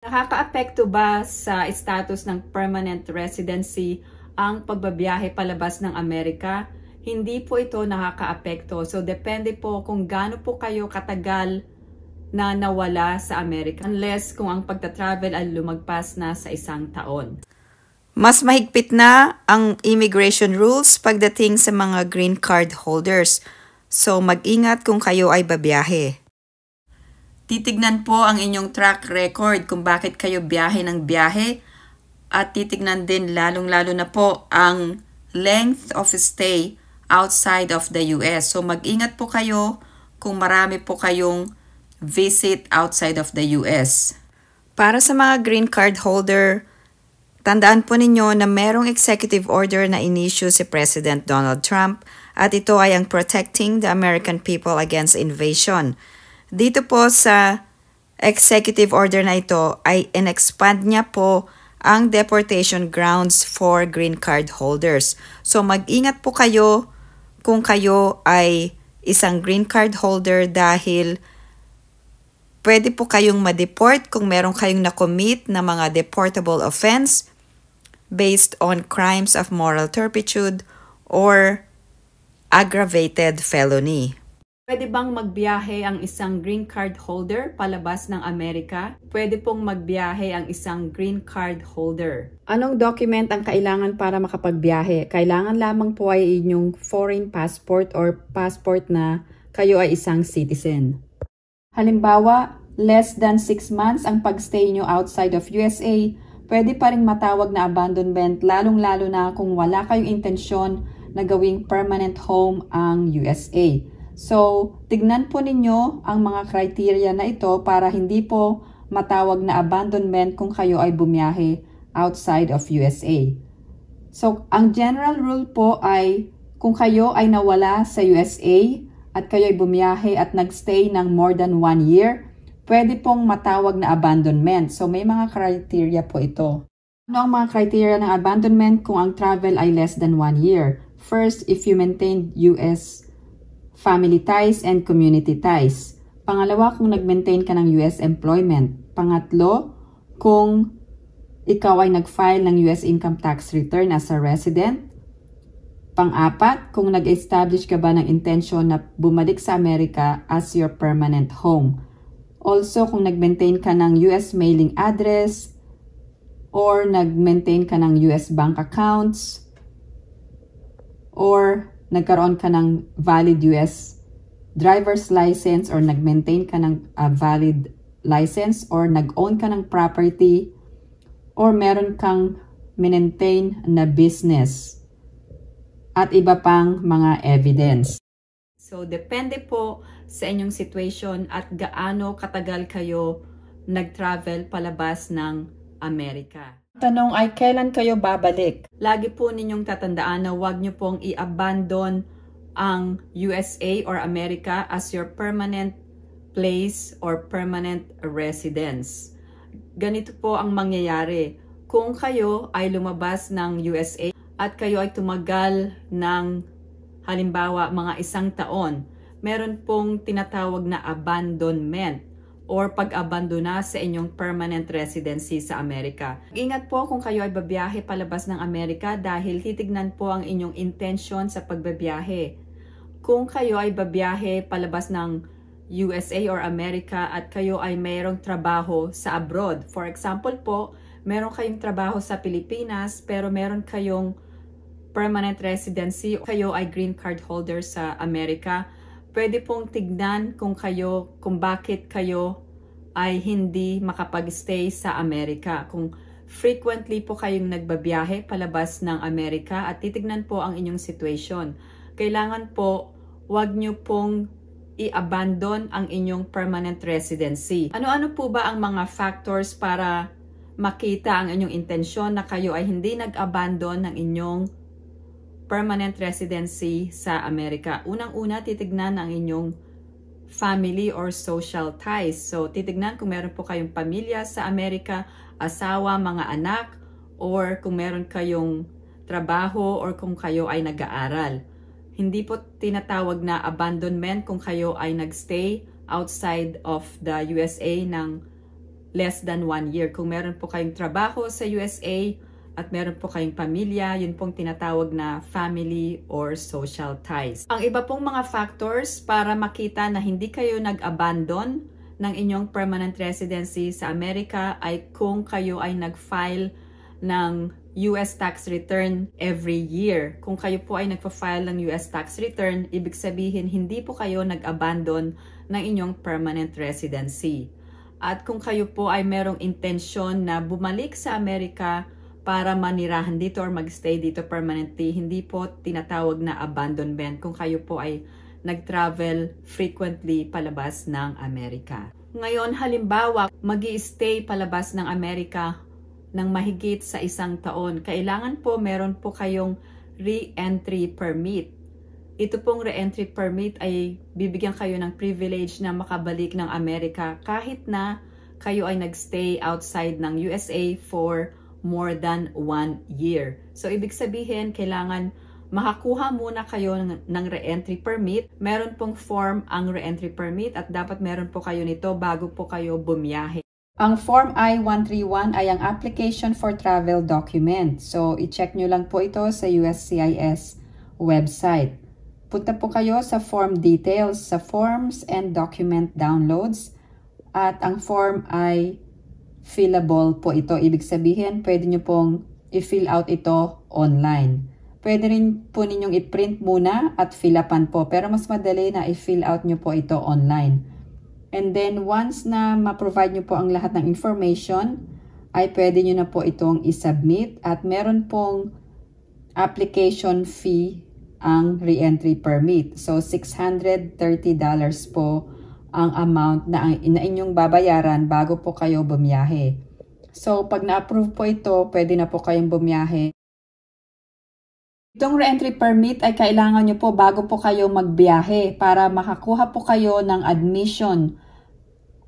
Nakakaapekto ba sa status ng permanent residency ang pagbabiyahe palabas ng Amerika? Hindi po ito nakakaapekto. So, depende po kung gaano po kayo katagal na nawala sa Amerika. Unless kung ang pagta-travel ay lumagpas na sa 1 taon. Mas mahigpit na ang immigration rules pagdating sa mga green card holders. So, mag-ingat kung kayo ay babiyahe. Titignan po ang inyong track record kung bakit kayo biyahe ng biyahe at titignan din lalong-lalo na po ang length of stay outside of the US. So mag-ingat po kayo kung marami po kayong visit outside of the US. Para sa mga green card holder, tandaan po ninyo na merong executive order na in-issue si President Donald Trump at ito ay ang Protecting the American People Against Invasion. Dito po sa executive order na ito ay in-expand niya po ang deportation grounds for green card holders. So mag-ingat po kayo kung kayo ay isang green card holder dahil pwede po kayong ma-deport kung meron kayong na-commit na mga deportable offense based on crimes of moral turpitude or aggravated felony. Pwede bang magbiyahe ang isang green card holder palabas ng Amerika? Pwede pong magbiyahe ang isang green card holder. Anong document ang kailangan para makapagbiyahe? Kailangan lamang po ay inyong foreign passport or passport na kayo ay isang citizen. Halimbawa, less than 6 months ang pagstay nyo outside of USA, pwede pa rin matawag na abandonment lalong-lalo na kung wala kayong intensyon na gawing permanent home ang USA. So, tignan po ninyo ang mga criteria na ito para hindi po matawag na abandonment kung kayo ay bumiyahe outside of USA. So, ang general rule po ay kung kayo ay nawala sa USA at kayo ay bumiyahe at nagstay ng more than 1 year, pwede pong matawag na abandonment. So, may mga criteria po ito. Ano ang mga criteria ng abandonment kung ang travel ay less than 1 year? First, if you maintain US family ties and community ties. Pangalawa, kung nag-maintain ka ng US employment. Pangatlo, kung ikaw ay nag-file ng US income tax return as a resident. Pang-apat, kung nag-establish ka ba ng intention na bumalik sa Amerika as your permanent home. Also, kung nag-maintain ka ng US mailing address or nag-maintain ka ng US bank accounts or nagkaroon ka ng valid US driver's license or nag-maintain ka ng valid license or nag-own ka ng property or meron kang maintain na business at iba pang mga evidence. So, depende po sa inyong situation at gaano katagal kayo nag-travel palabas ng Amerika. Tanong ay kailan kayo babalik? Lagi po ninyong tatandaan na huwag nyo pong i-abandon ang USA or America as your permanent place or permanent residence. Ganito po ang mangyayari. Kung kayo ay lumabas ng USA at kayo ay tumagal ng halimbawa mga 1 taon, meron pong tinatawag na abandonment or pag-abandona sa inyong permanent residency sa Amerika. Ingat po kung kayo ay babiyahe palabas ng Amerika dahil titignan po ang inyong intention sa pagbabiyahe. Kung kayo ay babiyahe palabas ng USA or Amerika at kayo ay mayroong trabaho sa abroad. For example po, meron kayong trabaho sa Pilipinas pero meron kayong permanent residency, kayo ay green card holder sa Amerika, pwede pong tignan kung bakit kayo ay hindi makapag-stay sa Amerika. Kung frequently po kayong nagbabiyahe palabas ng Amerika at titignan po ang inyong situation. Kailangan po, wag nyo pong i-abandon ang inyong permanent residency. Ano-ano po ba ang mga factors para makita ang inyong intensyon na kayo ay hindi nag-abandon ng inyong permanent residency sa Amerika? Unang-una, titignan ang inyong family or social ties. So, titignan kung meron po kayong pamilya sa Amerika, asawa, mga anak, or kung meron kayong trabaho or kung kayo ay nag-aaral. Hindi po tinatawag na abandonment kung kayo ay nagstay outside of the USA ng less than 1 year. Kung meron po kayong trabaho sa USA at meron po kayong pamilya, yun pong tinatawag na family or social ties. Ang iba pong mga factors para makita na hindi kayo nag-abandon ng inyong permanent residency sa Amerika ay kung kayo ay nag-file ng US tax return every year. Kung kayo po ay nagpa-file ng US tax return, ibig sabihin hindi po kayo nag-abandon ng inyong permanent residency. At kung kayo po ay merong intensyon na bumalik sa Amerika para manirahan dito or magstay dito permanently, hindi po tinatawag na abandonment kung kayo po ay nag-travel frequently palabas ng Amerika. Ngayon, halimbawa, mag-i-stay palabas ng Amerika ng mahigit sa 1 taon, kailangan po meron po kayong re-entry permit. Ito pong re-entry permit ay bibigyan kayo ng privilege na makabalik ng Amerika kahit na kayo ay nagstay outside ng USA for more than 1 year. So, ibig sabihin, kailangan makakuha muna kayo ng re-entry permit. Meron pong form ang re-entry permit at dapat meron po kayo nito bago po kayo bumiyahe. Ang Form I-131 ay ang Application for Travel Document. So, i-check nyo lang po ito sa USCIS website. Punta po kayo sa Form Details, sa Forms and Document Downloads. At ang form ay fillable po ito. Ibig sabihin, pwede nyo pong i-fill out ito online. Pwede rin po ninyong i-print muna at fill-upan po. Pero mas madali na i-fill out nyo po ito online. And then, once na ma-provide nyo po ang lahat ng information, ay pwede nyo na po itong i-submit. At meron pong application fee ang re-entry permit. So, $630 po ang amount na inyong babayaran bago po kayo bumiyahe. So, pag na-approve po ito, pwede na po kayong bumiyahe. Itong re-entry permit ay kailangan nyo po bago po kayo magbiyahe para makakuha po kayo ng admission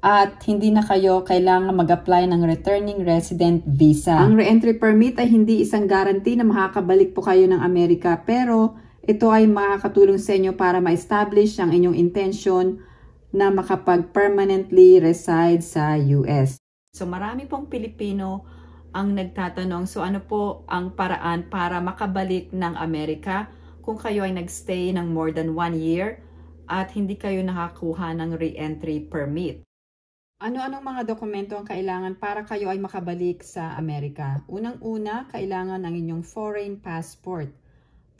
at hindi na kayo kailangan mag-apply ng returning resident visa. Ang re-entry permit ay hindi isang guarantee na makakabalik po kayo ng Amerika, pero ito ay makakatulong sa inyo para ma-establish ang inyong intention na makapag-permanently reside sa US. So marami pong Pilipino ang nagtatanong, so ano po ang paraan para makabalik ng Amerika kung kayo ay nagstay ng more than 1 year at hindi kayo nakakuha ng re-entry permit? Ano-anong mga dokumento ang kailangan para kayo ay makabalik sa Amerika? Unang-una, kailangan ang inyong foreign passport.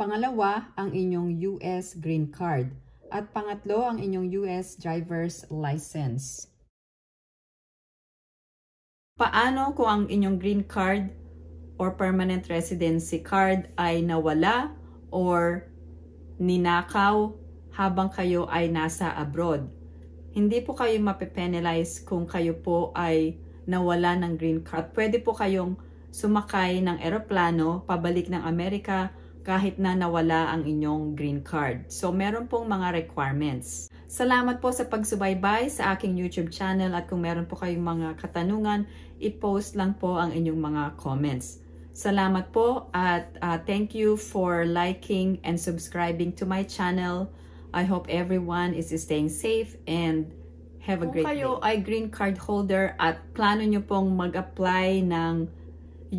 Pangalawa, ang inyong US green card. At pangatlo, ang inyong US driver's license. Paano kung ang inyong green card or permanent residency card ay nawala or ninakaw habang kayo ay nasa abroad? Hindi po kayo mape-penalize kung kayo po ay nawala ng green card. Pwede po kayong sumakay ng eroplano pabalik ng Amerika kahit na nawala ang inyong green card. So, meron pong mga requirements. Salamat po sa pagsubaybay sa aking YouTube channel at kung meron po kayong mga katanungan, i-post lang po ang inyong mga comments. Salamat po at thank you for liking and subscribing to my channel. I hope everyone is staying safe and have a great day. Kung kayo ay green card holder at plano nyo pong mag-apply ng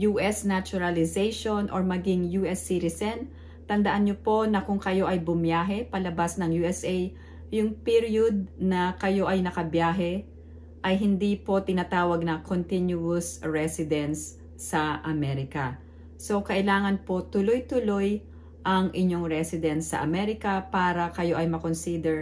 US naturalization or maging US citizen, tandaan nyo po na kung kayo ay bumiyahe palabas ng USA, yung period na kayo ay nakabiyahe ay hindi po tinatawag na continuous residence sa Amerika. So, kailangan po tuloy-tuloy ang inyong residence sa Amerika para kayo ay makonsider